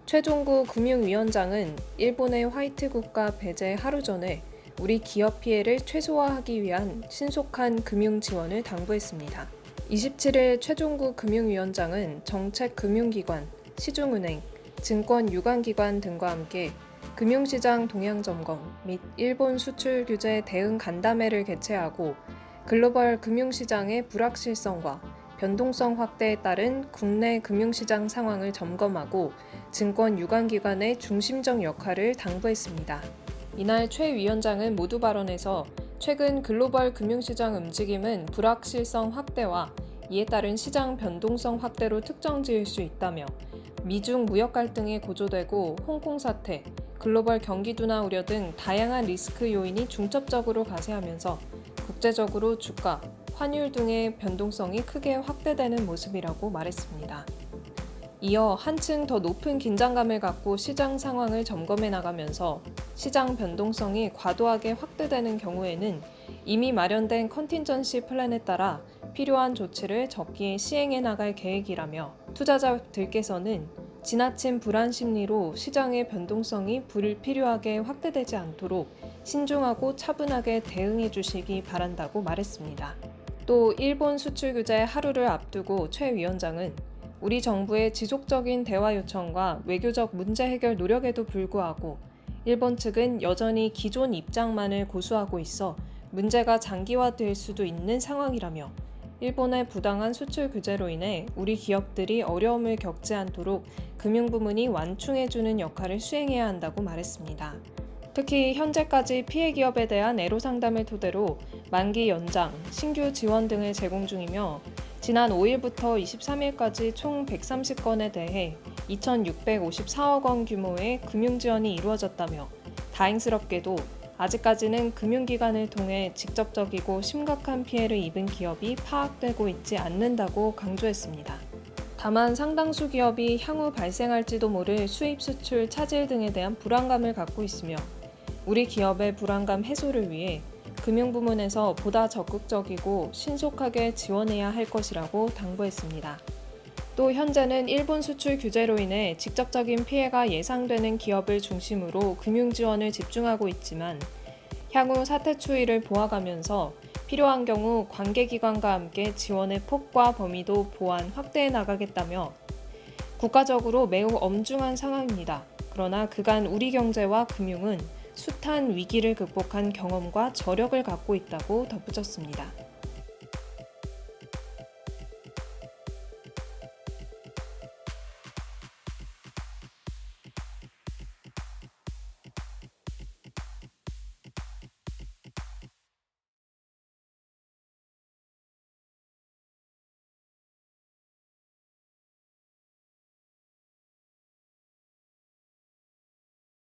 최종구 금융위원장은 일본의 화이트 국가 배제 하루 전에 우리 기업 피해를 최소화하기 위한 신속한 금융 지원을 당부했습니다. 27일 최종구 금융위원장은 정책금융기관, 시중은행, 증권 유관기관 등과 함께 금융시장 동향 점검 및 일본 수출 규제 대응 간담회를 개최하고 글로벌 금융시장의 불확실성과 변동성 확대에 따른 국내 금융시장 상황을 점검하고 증권 유관기관의 중심적 역할을 당부했습니다. 이날 최 위원장은 모두 발언에서 최근 글로벌 금융시장 움직임은 불확실성 확대와 이에 따른 시장 변동성 확대로 특정 지을 수 있다며 미중 무역 갈등이 고조되고 홍콩 사태, 글로벌 경기 둔화 우려 등 다양한 리스크 요인이 중첩적으로 가세하면서 국제적으로 주가, 환율 등의 변동성이 크게 확대되는 모습이라고 말했습니다. 이어 한층 더 높은 긴장감을 갖고 시장 상황을 점검해 나가면서 시장 변동성이 과도하게 확대되는 경우에는 이미 마련된 컨틴전시 플랜에 따라 필요한 조치를 적기에 시행해 나갈 계획이라며 투자자들께서는 지나친 불안 심리로 시장의 변동성이 불필요하게 확대되지 않도록 신중하고 차분하게 대응해 주시기 바란다고 말했습니다. 또 일본 수출 규제 하루를 앞두고 최 위원장은 우리 정부의 지속적인 대화 요청과 외교적 문제 해결 노력에도 불구하고 일본 측은 여전히 기존 입장만을 고수하고 있어 문제가 장기화될 수도 있는 상황이라며 일본의 부당한 수출 규제로 인해 우리 기업들이 어려움을 겪지 않도록 금융부문이 완충해주는 역할을 수행해야 한다고 말했습니다. 특히 현재까지 피해 기업에 대한 애로 상담을 토대로 만기 연장, 신규 지원 등을 제공 중이며 지난 5일부터 23일까지 총 130건에 대해 2,654억 원 규모의 금융 지원이 이루어졌다며 다행스럽게도 아직까지는 금융기관을 통해 직접적이고 심각한 피해를 입은 기업이 파악되고 있지 않는다고 강조했습니다. 다만 상당수 기업이 향후 발생할지도 모를 수입 수출 차질 등에 대한 불안감을 갖고 있으며 우리 기업의 불안감 해소를 위해 금융부문에서 보다 적극적이고 신속하게 지원해야 할 것이라고 당부했습니다. 또 현재는 일본 수출 규제로 인해 직접적인 피해가 예상되는 기업을 중심으로 금융 지원을 집중하고 있지만 향후 사태 추이를 보아가면서 필요한 경우 관계기관과 함께 지원의 폭과 범위도 보완, 확대해 나가겠다며 국가적으로 매우 엄중한 상황입니다. 그러나 그간 우리 경제와 금융은 숱한 위기를 극복한 경험과 저력을 갖고 있다고 덧붙였습니다.